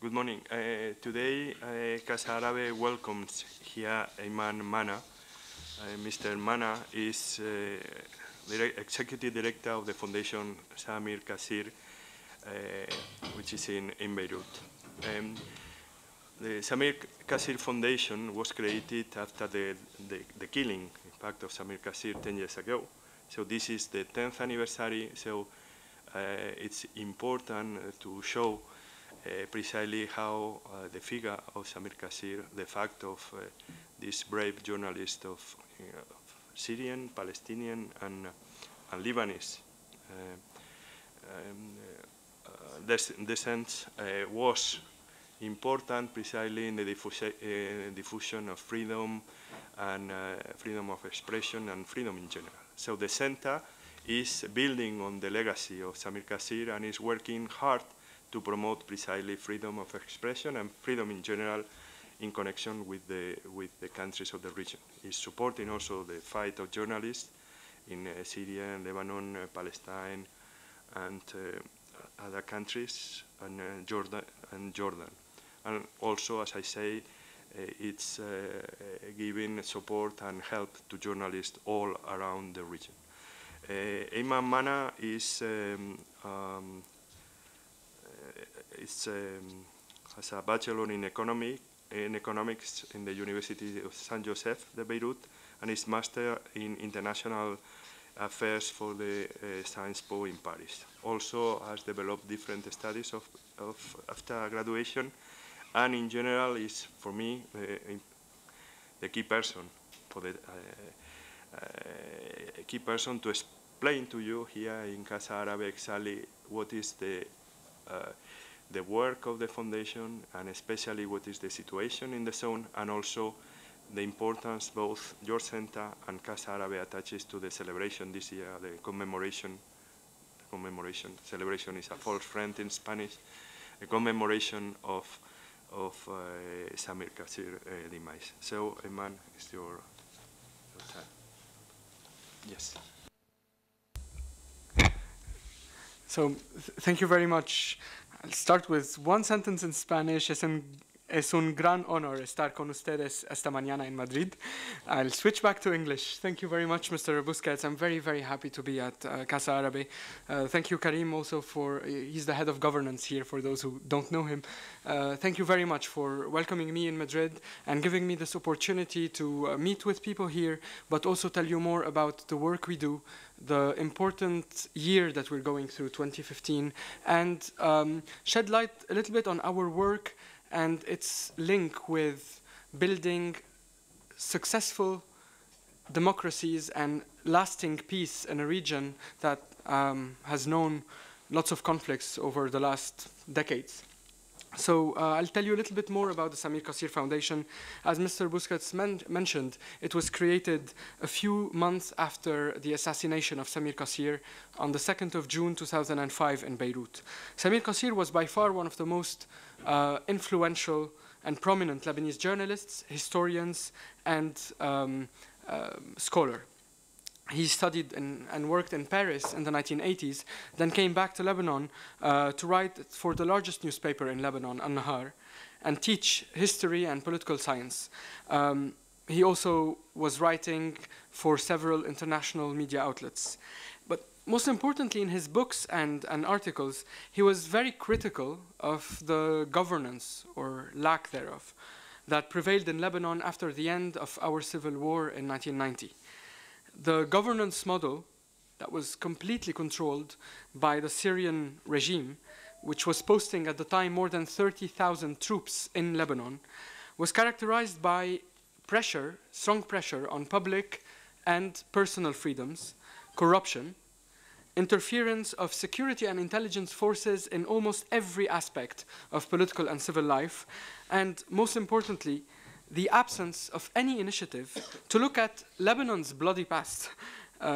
Good morning. Today, Casa Árabe welcomes here Ayman Mhanna. Mr. Mhanna is the Executive Director of the Fundación Samir Kassir, which is in Beirut. The Samir Kassir Foundation was created after the killing, in fact, of Samir Kassir 10 years ago. So this is the 10th anniversary, so it's important to show precisely how the figure of Samir Kassir, the fact of this brave journalist of Syrian, Palestinian, and Lebanese descent was important precisely in the diffusion of freedom and freedom of expression and freedom in general. So the center is building on the legacy of Samir Kassir and is working hard to promote precisely freedom of expression and freedom in general in connection with the countries of the region. It's supporting also the fight of journalists in Syria, Lebanon, Palestine, and other countries, and Jordan. And also, as I say, it's giving support and help to journalists all around the region. Ayman Mhanna has a bachelor in economics in the University of Saint Joseph de Beirut, and his master in international affairs for the Sciences Po in Paris. Also has developed different studies after graduation, and in general is, for me, the key person to explain to you here in Casa Árabe exactly what is the work of the foundation, and especially what is the situation in the zone, and also the importance both your center and Casa Árabe attaches to the celebration this year, the commemoration. Celebration is a false friend in Spanish. A commemoration of Samir Kassir demise. So, Ayman, it's your time. Yes. So, thank you very much. I'll start with one sentence in Spanish. Es un gran honor estar con ustedes esta mañana en Madrid. I'll switch back to English. Thank you very much, Mr. Busquets. I'm very, very happy to be at Casa Árabe. Thank you, Karim, also he's the head of governance here, for those who don't know him. Thank you very much for welcoming me in Madrid and giving me this opportunity to meet with people here, but also tell you more about the work we do, the important year that we're going through, 2015, and shed light a little bit on our work and its link with building successful democracies and lasting peace in a region that has known lots of conflicts over the last decades. So I'll tell you a little bit more about the Samir Kassir Foundation. As Mr. Busquets mentioned, it was created a few months after the assassination of Samir Kassir on the 2nd of June 2005 in Beirut. Samir Kassir was by far one of the most influential and prominent Lebanese journalists, historians, and scholar. He studied and worked in Paris in the 1980s, then came back to Lebanon to write for the largest newspaper in Lebanon, An-Nahar, and teach history and political science. He also was writing for several international media outlets. But most importantly, in his books and articles, he was very critical of the governance, or lack thereof, that prevailed in Lebanon after the end of our civil war in 1990. The governance model that was completely controlled by the Syrian regime, which was posting at the time more than 30,000 troops in Lebanon, was characterized by pressure, strong pressure on public and personal freedoms, corruption, interference of security and intelligence forces in almost every aspect of political and civil life, and most importantly, the absence of any initiative to look at Lebanon's bloody past,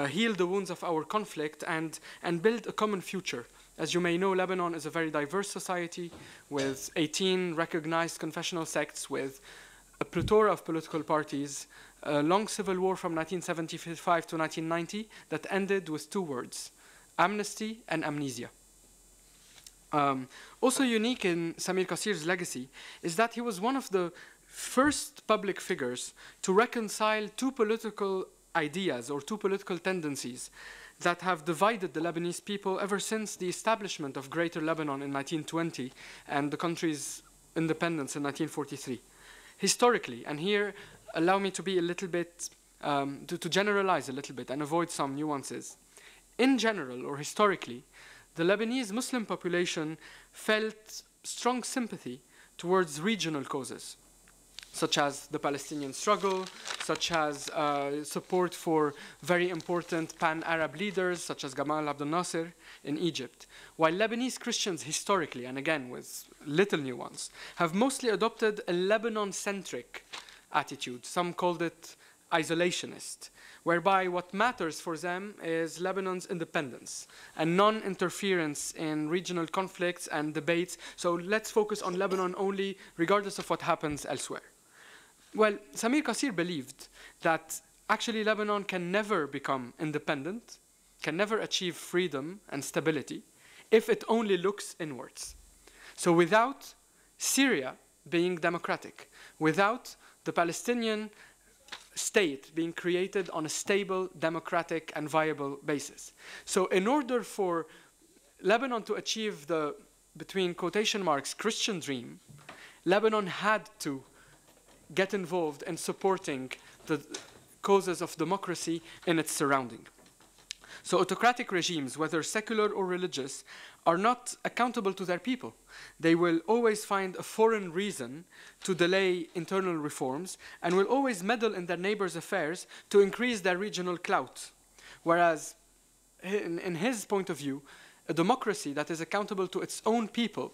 heal the wounds of our conflict, and build a common future. As you may know, Lebanon is a very diverse society with 18 recognized confessional sects, with a plethora of political parties, a long civil war from 1975 to 1990 that ended with two words: amnesty and amnesia. Also unique in Samir Kassir's legacy is that he was one of the first public figures to reconcile two political ideas or two political tendencies that have divided the Lebanese people ever since the establishment of Greater Lebanon in 1920 and the country's independence in 1943. Historically, and here allow me to be a little bit, to generalize a little bit and avoid some nuances. In general, or historically, the Lebanese Muslim population felt strong sympathy towards regional causes, such as the Palestinian struggle, such as support for very important pan-Arab leaders, such as Gamal Abdel Nasser in Egypt. While Lebanese Christians historically, and again with little nuance, have mostly adopted a Lebanon-centric attitude. Some called it isolationist, whereby what matters for them is Lebanon's independence and non-interference in regional conflicts and debates. So let's focus on Lebanon only, regardless of what happens elsewhere. Well, Samir Kassir believed that actually Lebanon can never become independent, can never achieve freedom and stability if it only looks inwards. So without Syria being democratic, without the Palestinian state being created on a stable, democratic, and viable basis. So in order for Lebanon to achieve the, between quotation marks, Christian dream, Lebanon had to get involved in supporting the causes of democracy in its surrounding. So autocratic regimes, whether secular or religious, are not accountable to their people. They will always find a foreign reason to delay internal reforms and will always meddle in their neighbors' affairs to increase their regional clout. Whereas, in his point of view, a democracy that is accountable to its own people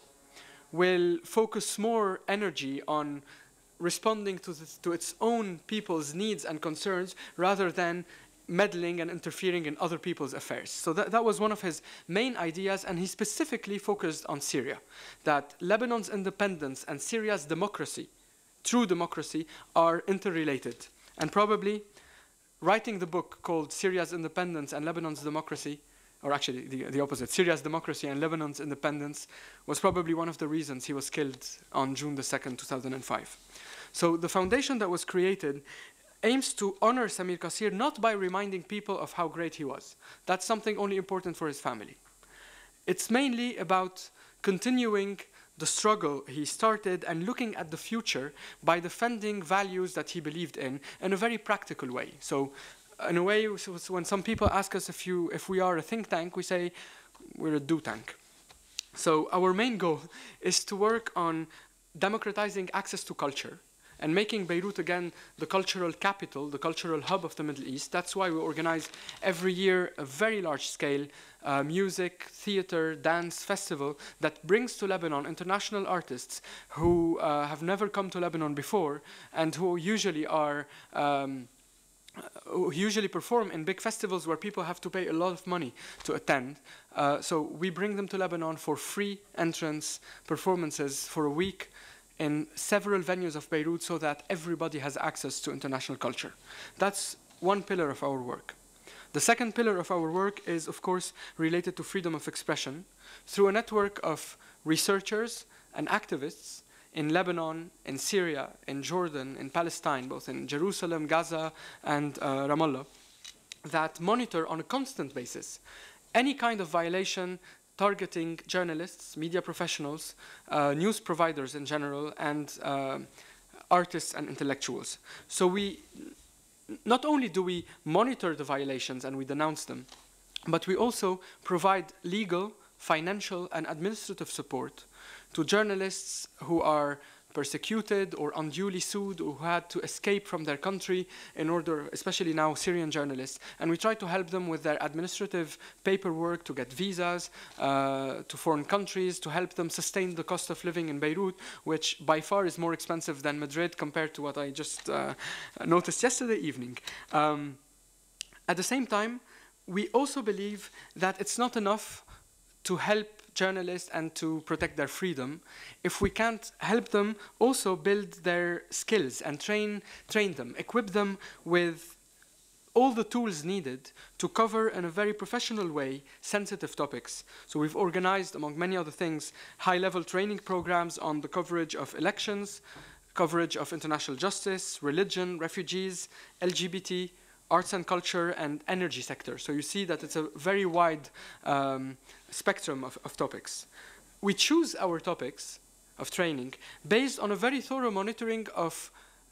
will focus more energy on responding to its own people's needs and concerns rather than meddling and interfering in other people's affairs. So that was one of his main ideas, and he specifically focused on Syria, that Lebanon's independence and Syria's democracy, true democracy, are interrelated. And probably writing the book called Syria's Independence and Lebanon's Democracy, or actually the opposite, Syria's democracy and Lebanon's independence, was probably one of the reasons he was killed on June the 2nd, 2005. So the foundation that was created aims to honor Samir Kassir not by reminding people of how great he was. That's something only important for his family. It's mainly about continuing the struggle he started and looking at the future by defending values that he believed in a very practical way. So in a way, when some people ask us if we are a think tank, we say we're a do tank. So our main goal is to work on democratizing access to culture and making Beirut again the cultural capital, the cultural hub of the Middle East. That's why we organize every year a very large-scale music, theater, dance festival that brings to Lebanon international artists who have never come to Lebanon before and who usually are who usually perform in big festivals where people have to pay a lot of money to attend. So we bring them to Lebanon for free entrance performances for a week in several venues of Beirut so that everybody has access to international culture. That's one pillar of our work. The second pillar of our work is, of course, related to freedom of expression through a network of researchers and activists in Lebanon, in Syria, in Jordan, in Palestine, both in Jerusalem, Gaza, and Ramallah, that monitor on a constant basis any kind of violation targeting journalists, media professionals, news providers in general, and artists and intellectuals. So not only do we monitor the violations and we denounce them, but we also provide legal, financial, and administrative support to journalists who are persecuted or unduly sued or who had to escape from their country in order, especially now Syrian journalists, and we try to help them with their administrative paperwork to get visas to foreign countries, to help them sustain the cost of living in Beirut, which by far is more expensive than Madrid compared to what I just noticed yesterday evening. At the same time, we also believe that it's not enough to help journalists and to protect their freedom if we can't help them also build their skills and train them, equip them with all the tools needed to cover in a very professional way sensitive topics. So we've organized, among many other things, high-level training programs on the coverage of elections, coverage of international justice, religion, refugees, LGBT, arts and culture, and energy sector. So you see that it's a very wide spectrum of topics. We choose our topics of training based on a very thorough monitoring of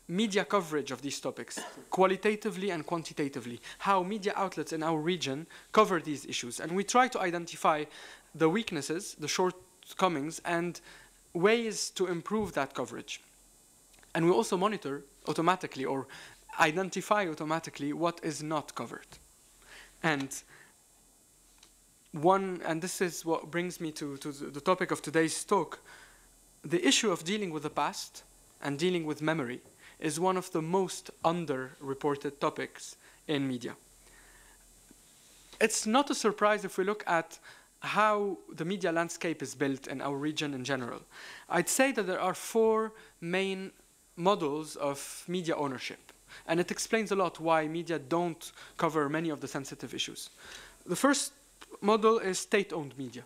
media coverage of these topics, qualitatively and quantitatively, how media outlets in our region cover these issues. And we try to identify the weaknesses, the shortcomings, and ways to improve that coverage. And we also monitor automatically or identify automatically what is not covered. And this is what brings me to the topic of today's talk. The issue of dealing with the past and dealing with memory is one of the most underreported topics in media. It's not a surprise if we look at how the media landscape is built in our region in general. I'd say that there are 4 main models of media ownership, and it explains a lot why media don't cover many of the sensitive issues. The first model is state-owned media.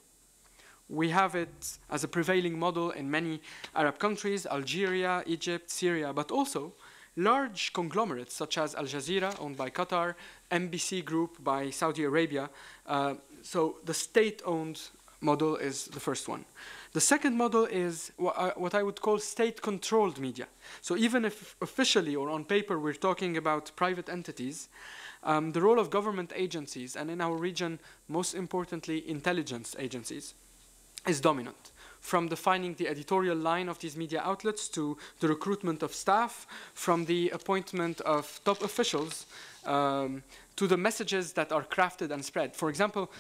We have it as a prevailing model in many Arab countries, Algeria, Egypt, Syria, but also large conglomerates such as Al Jazeera, owned by Qatar, MBC Group by Saudi Arabia. So the state-owned model is the first one. The second model is what I would call state-controlled media. So even if officially or on paper we're talking about private entities, the role of government agencies, and in our region, most importantly, intelligence agencies, is dominant, from defining the editorial line of these media outlets to the recruitment of staff, from the appointment of top officials to the messages that are crafted and spread. For example,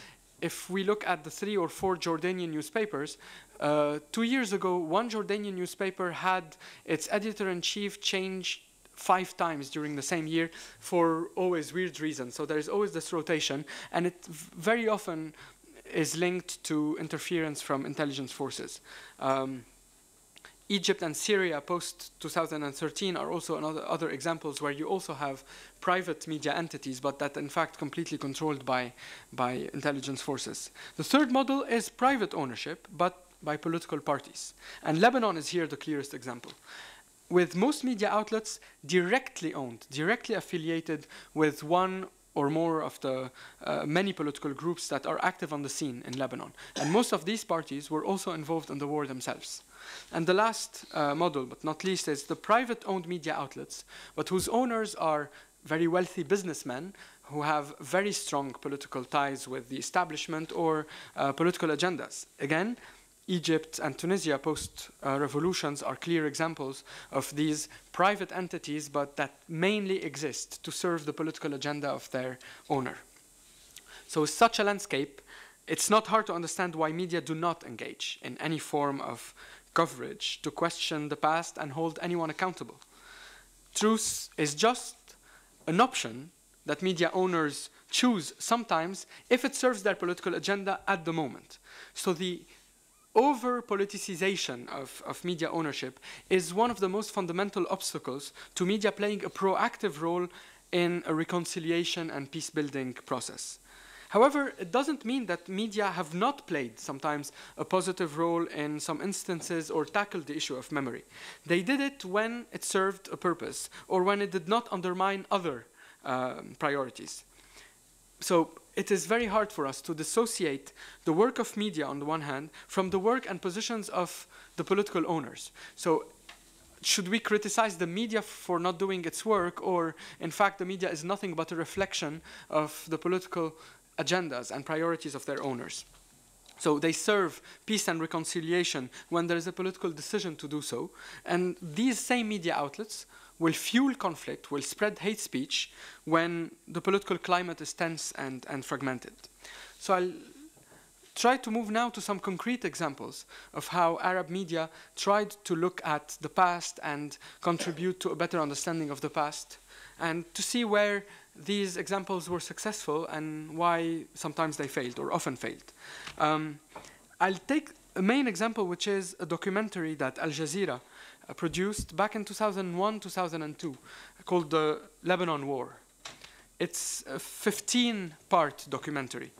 if we look at the 3 or 4 Jordanian newspapers, 2 years ago, one Jordanian newspaper had its editor-in-chief changed 5 times during the same year for always weird reasons. So there's always this rotation, and it very often is linked to interference from intelligence forces. Egypt and Syria post-2013 are also other examples where you also have private media entities, but that in fact completely controlled by intelligence forces. The third model is private ownership, but by political parties. And Lebanon is here the clearest example, with most media outlets directly owned, directly affiliated with one or more of the many political groups that are active on the scene in Lebanon. And most of these parties were also involved in the war themselves. And the last model, but not least, is the private-owned media outlets, but whose owners are very wealthy businessmen who have very strong political ties with the establishment or political agendas. Again, Egypt and Tunisia post-revolutions are clear examples of these private entities, but that mainly exist to serve the political agenda of their owner. So with such a landscape, it's not hard to understand why media do not engage in any form of coverage to question the past and hold anyone accountable. Truth is just an option that media owners choose sometimes if it serves their political agenda at the moment. So the over-politicization of media ownership is one of the most fundamental obstacles to media playing a proactive role in a reconciliation and peace-building process. However, it doesn't mean that media have not played sometimes a positive role in some instances or tackled the issue of memory. They did it when it served a purpose or when it did not undermine other priorities. So it is very hard for us to dissociate the work of media on the one hand from the work and positions of the political owners. So should we criticize the media for not doing its work, or in fact the media is nothing but a reflection of the political agendas and priorities of their owners? So they serve peace and reconciliation when there is a political decision to do so, and these same media outlets will fuel conflict, will spread hate speech when the political climate is tense and fragmented. So I'll try to move now to some concrete examples of how Arab media tried to look at the past and contribute to a better understanding of the past, and to see where these examples were successful and why sometimes they failed or often failed. I'll take a main example, which is a documentary that Al Jazeera produced back in 2001-2002 called The Lebanon War. It's a 15-part documentary.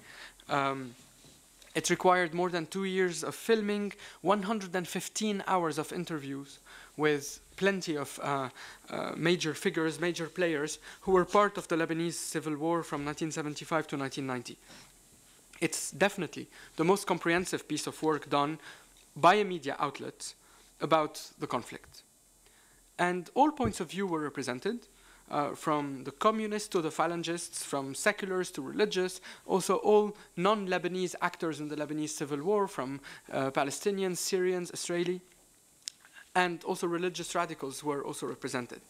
It required more than 2 years of filming, 115 hours of interviews with plenty of major figures, major players who were part of the Lebanese civil war from 1975 to 1990. It's definitely the most comprehensive piece of work done by a media outlet about the conflict. And all points of view were represented, from the communists to the phalangists, from seculars to religious, also all non-Lebanese actors in the Lebanese civil war, from Palestinians, Syrians, Israeli, and also religious radicals were also represented.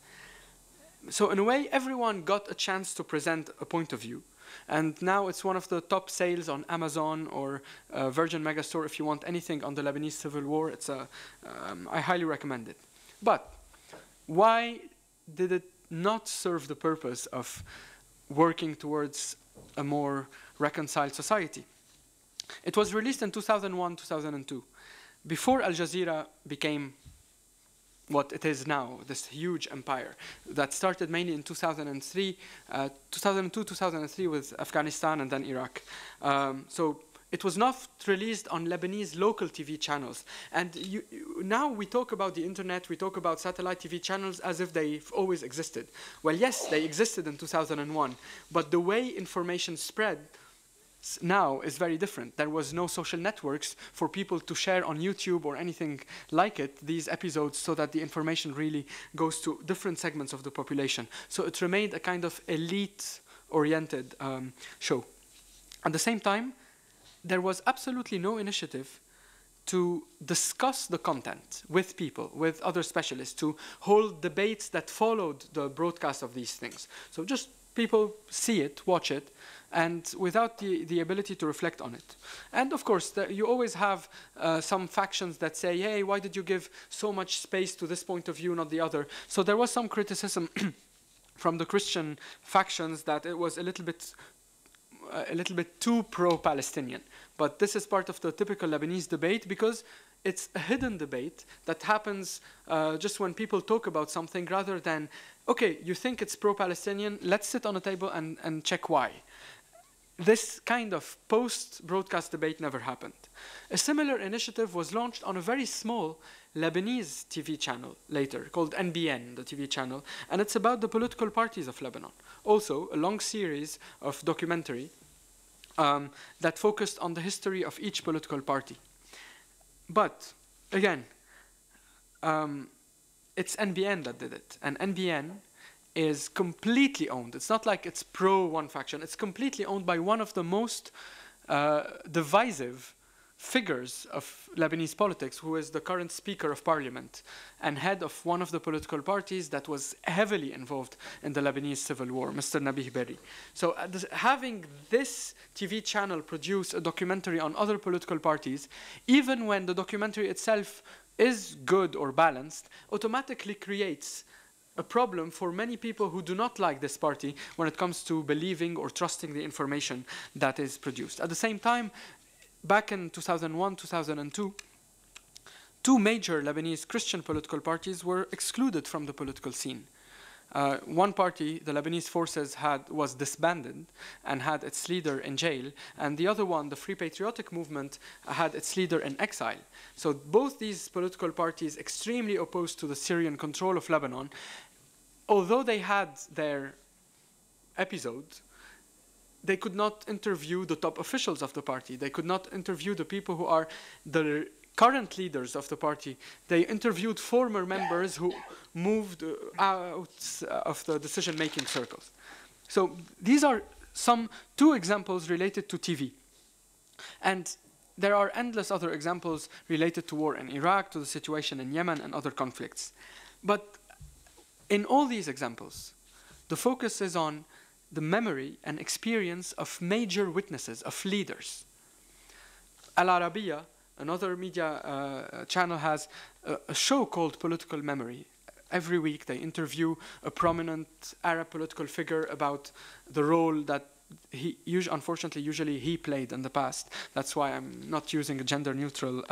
So in a way, everyone got a chance to present a point of view. And now it's one of the top sales on Amazon or Virgin Megastore. If you want anything on the Lebanese civil war, I highly recommend it. But why did it not serve the purpose of working towards a more reconciled society? It was released in 2001, 2002, before Al Jazeera became what it is now, this huge empire that started mainly in 2003, 2002, 2003 with Afghanistan and then Iraq. So it was not released on Lebanese local TV channels. And now we talk about the internet, we talk about satellite TV channels as if they've always existed. Well, yes, they existed in 2001, but the way information spread now is very different. There was no social networks for people to share on YouTube or anything like it, these episodes, so that the information really goes to different segments of the population. So it remained a kind of elite-oriented show. At the same time, there was absolutely no initiative to discuss the content with people, with other specialists, to hold debates that followed the broadcast of these things. So just people see it, watch it, and without the ability to reflect on it. And of course, you always have some factions that say, hey, why did you give so much space to this point of view, not the other? So there was some criticism from the Christian factions that it was a little bit too pro-Palestinian. But this is part of the typical Lebanese debate because it's a hidden debate that happens just when people talk about something rather than, okay, you think it's pro-Palestinian, let's sit on a table and check why. This kind of post-broadcast debate never happened. A similar initiative was launched on a very small Lebanese TV channel later, called NBN, the TV channel, and it's about the political parties of Lebanon. Also, a long series of documentary that focused on the history of each political party. But, again, it's NBN that did it, and NBN is completely owned. It's not like it's pro one faction. It's completely owned by one of the most divisive figures of Lebanese politics, who is the current Speaker of Parliament and head of one of the political parties that was heavily involved in the Lebanese civil war, Mr. Nabih Berri. So having this TV channel produce a documentary on other political parties, even when the documentary itself is good or balanced, automatically creates a problem for many people who do not like this party when it comes to believing or trusting the information that is produced. At the same time, back in 2001, 2002, two major Lebanese Christian political parties were excluded from the political scene. One party, the Lebanese Forces, was disbanded and had its leader in jail, and the other one, the Free Patriotic Movement, had its leader in exile. So both these political parties, extremely opposed to the Syrian control of Lebanon, although they had their episode, they could not interview the top officials of the party. They could not interview the people who are the current leaders of the party. They interviewed former members who moved out of the decision-making circles. So these are two examples related to TV. And there are endless other examples related to war in Iraq, to the situation in Yemen, and other conflicts. But in all these examples, the focus is on the memory and experience of major witnesses, of leaders. Al Arabiya, another media channel, has a show called Political Memory. Every week they interview a prominent Arab political figure about the role that unfortunately, usually he played in the past. That's why I'm not using a gender-neutral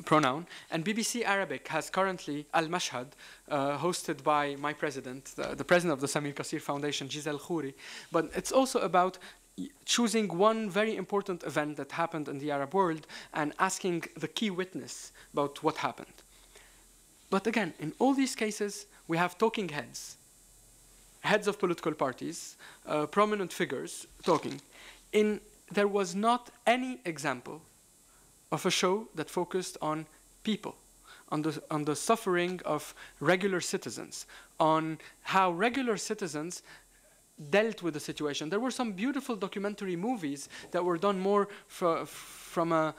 pronoun. And BBC Arabic has currently Al-Mashhad, hosted by my president, the president of the Samir Kassir Foundation, Giselle Khouri. But it's also about choosing one very important event that happened in the Arab world and asking the key witness about what happened. But again, in all these cases, we have talking heads, heads of political parties, prominent figures talking. There was not any example of a show that focused on people, on the suffering of regular citizens, on how regular citizens dealt with the situation. There were some beautiful documentary movies that were done more from a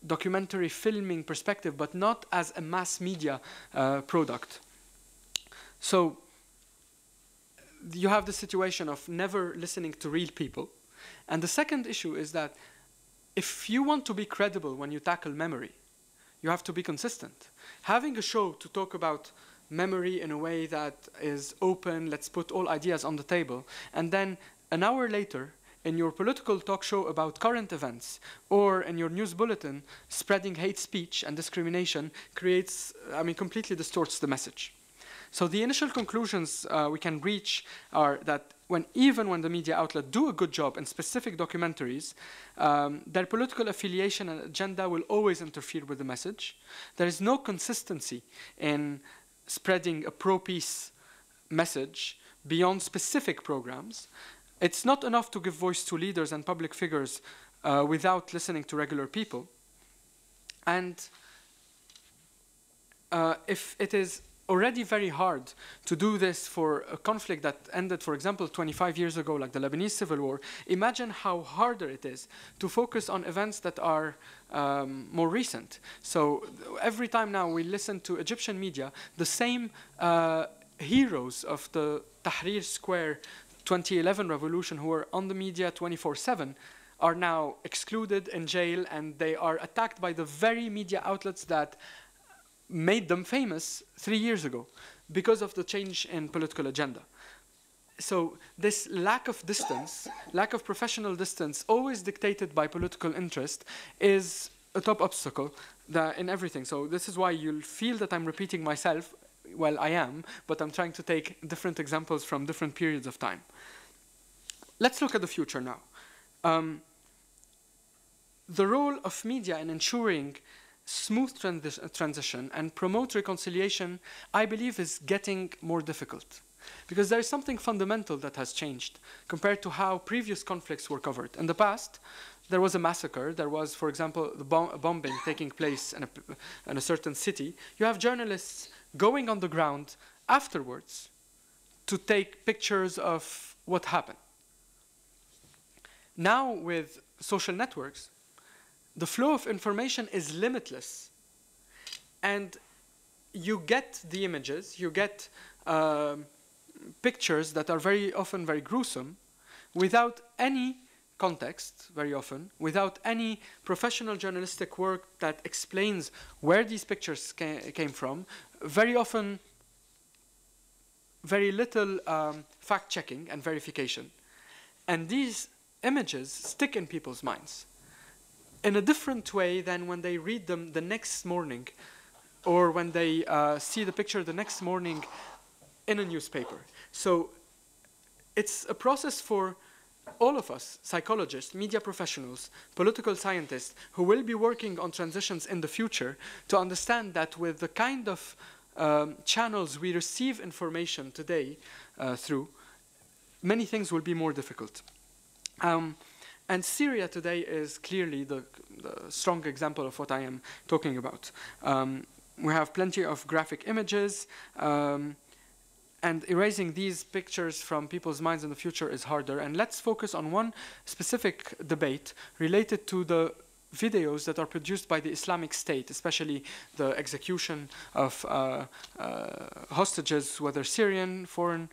documentary filming perspective, but not as a mass media product. So you have the situation of never listening to real people. And the second issue is that if you want to be credible when you tackle memory, you have to be consistent. Having a show to talk about memory in a way that is open, let's put all ideas on the table, and then an hour later, in your political talk show about current events, or in your news bulletin, spreading hate speech and discrimination completely distorts the message. So the initial conclusions we can reach are that even when the media outlet do a good job in specific documentaries, their political affiliation and agenda will always interfere with the message. There is no consistency in spreading a pro-peace message beyond specific programs. It's not enough to give voice to leaders and public figures without listening to regular people. And if it is already very hard to do this for a conflict that ended, for example, 25 years ago, like the Lebanese Civil War, imagine how harder it is to focus on events that are more recent. So every time now we listen to Egyptian media, the same heroes of the Tahrir Square 2011 revolution who were on the media 24/7 are now excluded in jail, and they are attacked by the very media outlets that made them famous 3 years ago because of the change in political agenda. So this lack of distance, lack of professional distance, always dictated by political interest, is a top obstacle in everything. So this is why you'll feel that I'm repeating myself. Well, I am, but I'm trying to take different examples from different periods of time. Let's look at the future now. The role of media in ensuring smooth transition and promote reconciliation, I believe, is getting more difficult. Because there is something fundamental that has changed compared to how previous conflicts were covered. In the past, there was a massacre. There was, for example, a bombing taking place in a certain city. You have journalists going on the ground afterwards to take pictures of what happened. Now, with social networks, the flow of information is limitless. And you get the images, you get pictures that are very often very gruesome, without any context, very often, without any professional journalistic work that explains where these pictures came from, very often very little fact-checking and verification. And these images stick in people's minds in a different way than when they read them the next morning, or when they see the picture the next morning in a newspaper. So it's a process for all of us, psychologists, media professionals, political scientists, who will be working on transitions in the future, to understand that with the kind of channels we receive information today through, many things will be more difficult. And Syria today is clearly the strong example of what I am talking about. We have plenty of graphic images, and erasing these pictures from people's minds in the future is harder. And let's focus on one specific debate related to the videos that are produced by the Islamic State, especially the execution of hostages, whether Syrian, foreign.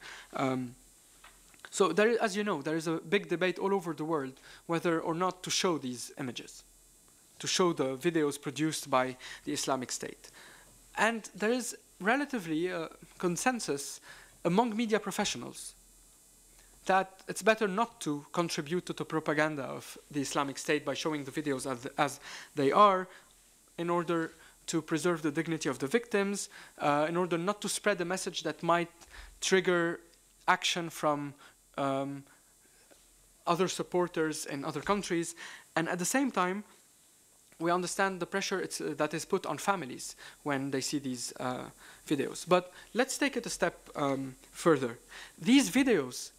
So there, as you know, there is a big debate all over the world whether or not to show these images, to show the videos produced by the Islamic State. And there is relatively a consensus among media professionals that it's better not to contribute to the propaganda of the Islamic State by showing the videos as they are, in order to preserve the dignity of the victims, in order not to spread a message that might trigger action from other supporters in other countries. And at the same time, we understand the pressure that is put on families when they see these videos. But let's take it a step further. These videos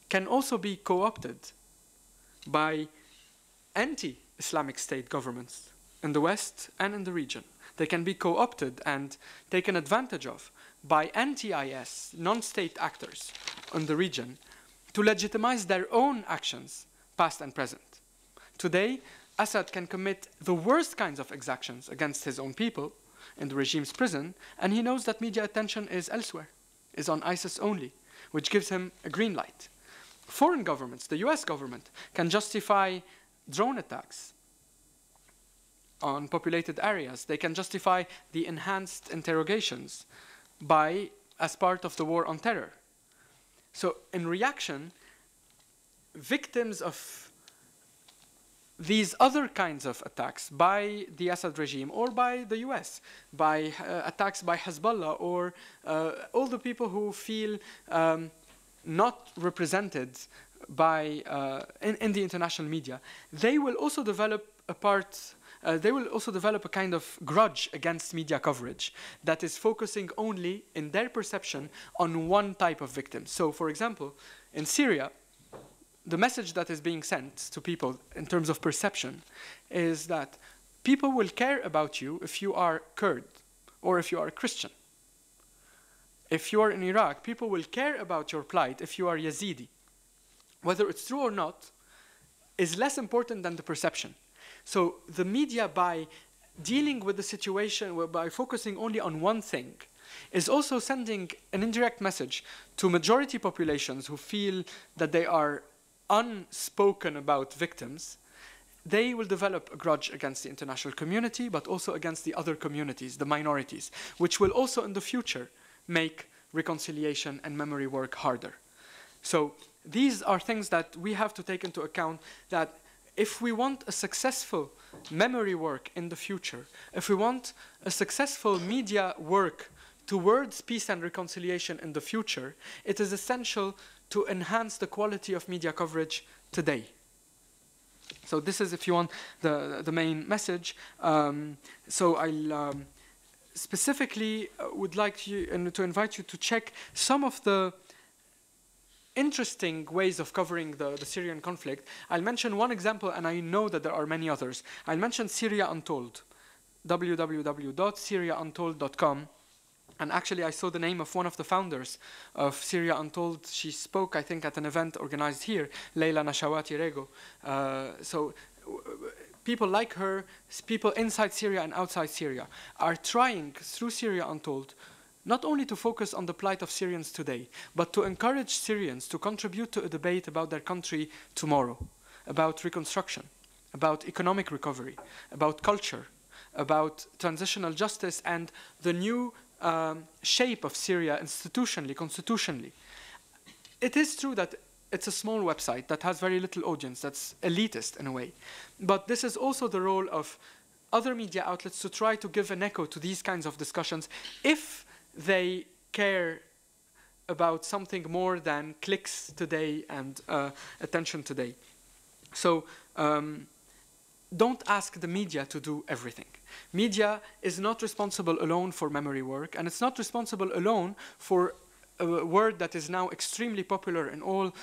can also be co-opted by anti-Islamic State governments in the West and in the region. They can be co-opted and taken advantage of by anti-IS, non-state actors in the region to legitimize their own actions, past and present. Today, Assad can commit the worst kinds of exactions against his own people in the regime's prison, and he knows that media attention is elsewhere, is on ISIS only, which gives him a green light. Foreign governments, the US government, can justify drone attacks on populated areas. They can justify the enhanced interrogations as part of the war on terror. So in reaction, victims of these other kinds of attacks by the Assad regime or by the US, by attacks by Hezbollah or all the people who feel not represented by in the international media, they will also develop a kind of grudge against media coverage that is focusing only, in their perception, on one type of victim. So, for example, in Syria, the message that is being sent to people in terms of perception is that people will care about you if you are Kurd or if you are Christian. If you are in Iraq, people will care about your plight if you are Yazidi. Whether it's true or not is less important than the perception. So the media, by dealing with the situation, by focusing only on one thing, is also sending an indirect message to majority populations who feel that they are unspoken about victims. They will develop a grudge against the international community, but also against the other communities, the minorities, which will also in the future make reconciliation and memory work harder. So these are things that we have to take into account, that if we want a successful memory work in the future, if we want a successful media work towards peace and reconciliation in the future, it is essential to enhance the quality of media coverage today. So this is, if you want, the main message. So I'll specifically would like to invite you to check some of the interesting ways of covering the Syrian conflict. I'll mention one example, and I know that there are many others. I'll mention Syria Untold, www.syriauntold.com. And actually, I saw the name of one of the founders of Syria Untold. She spoke, I think, at an event organized here, Leila Nashawati Rego. So people like her, people inside Syria and outside Syria, are trying, through Syria Untold, not only to focus on the plight of Syrians today, but to encourage Syrians to contribute to a debate about their country tomorrow, about reconstruction, about economic recovery, about culture, about transitional justice, and the new shape of Syria institutionally, constitutionally. It is true that it's a small website that has very little audience, that's elitist in a way. But this is also the role of other media outlets to try to give an echo to these kinds of discussions if they care about something more than clicks today and attention today. So don't ask the media to do everything. Media is not responsible alone for memory work, and it's not responsible alone for a word that is now extremely popular in all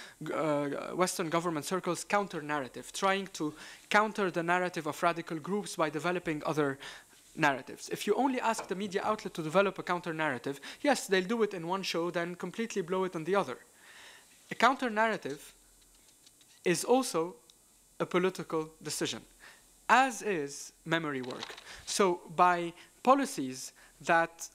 Western government circles, counter-narrative, trying to counter the narrative of radical groups by developing other narratives. If you only ask the media outlet to develop a counter-narrative, yes, they'll do it in one show, then completely blow it on the other. A counter-narrative is also a political decision, as is memory work. So by policies that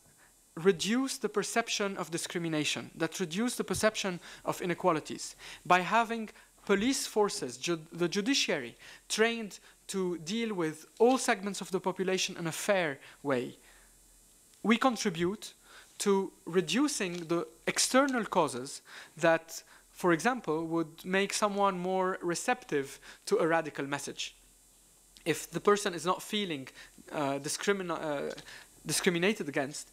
reduce the perception of discrimination, that reduce the perception of inequalities, by having police forces, the judiciary, trained to deal with all segments of the population in a fair way, we contribute to reducing the external causes that, for example, would make someone more receptive to a radical message. if the person is not feeling discriminated against,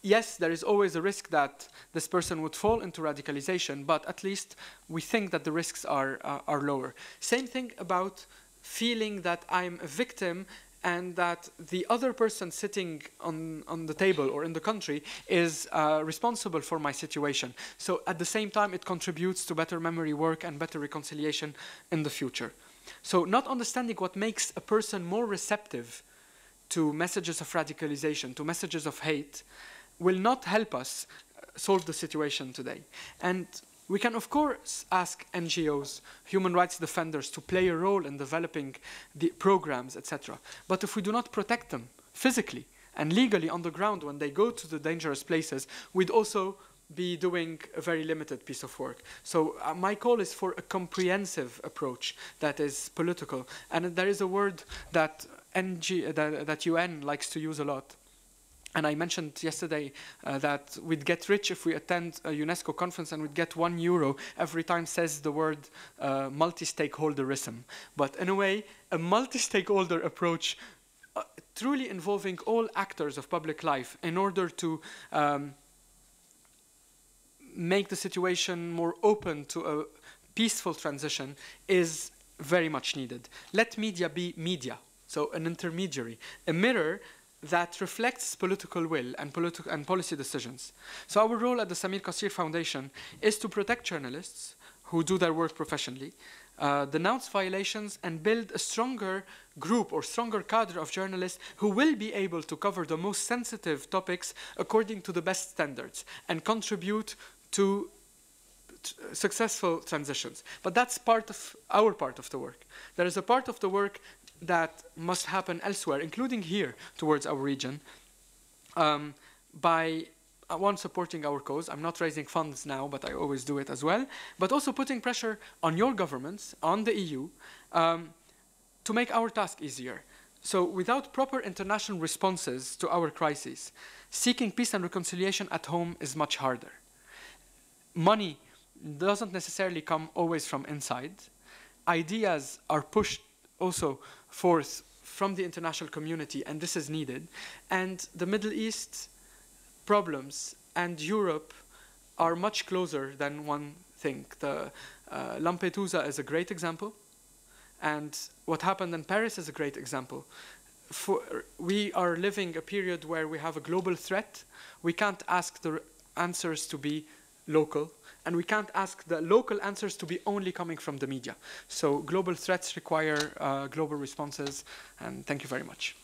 yes, there is always a risk that this person would fall into radicalization, but at least we think that the risks are lower. Same thing about feeling that I'm a victim and that the other person sitting on the table or in the country is responsible for my situation. So at the same time, it contributes to better memory work and better reconciliation in the future. So not understanding what makes a person more receptive to messages of radicalization, to messages of hate, will not help us solve the situation today. And we can, of course, ask NGOs, human rights defenders, to play a role in developing the programs, etc. But if we do not protect them physically and legally on the ground when they go to the dangerous places, we'd also be doing a very limited piece of work. So my call is for a comprehensive approach that is political. And there is a word that that UN likes to use a lot. And I mentioned yesterday that we'd get rich if we attend a UNESCO conference and we'd get €1 every time says the word multi-stakeholderism. But in a way, a multi-stakeholder approach truly involving all actors of public life in order to make the situation more open to a peaceful transition is very much needed. Let media be media, so an intermediary, a mirror that reflects political will and policy decisions. So our role at the Samir Kassir Foundation is to protect journalists who do their work professionally, denounce violations, and build a stronger group or stronger cadre of journalists who will be able to cover the most sensitive topics according to the best standards and contribute to successful transitions. But that's our part of the work. There is a part of the work that must happen elsewhere, including here towards our region, by supporting our cause. I'm not raising funds now, but I always do it as well, but also putting pressure on your governments, on the EU, to make our task easier. So without proper international responses to our crises, seeking peace and reconciliation at home is much harder. Money doesn't necessarily come always from inside. Ideas are pushed also forth from the international community, and this is needed. And the Middle East problems and Europe are much closer than one thinks. Lampedusa is a great example, and what happened in Paris is a great example. We are living a period where we have a global threat. We can't ask the answers to be local, and we can't ask the local answers to be only coming from the media. So global threats require global responses, and thank you very much.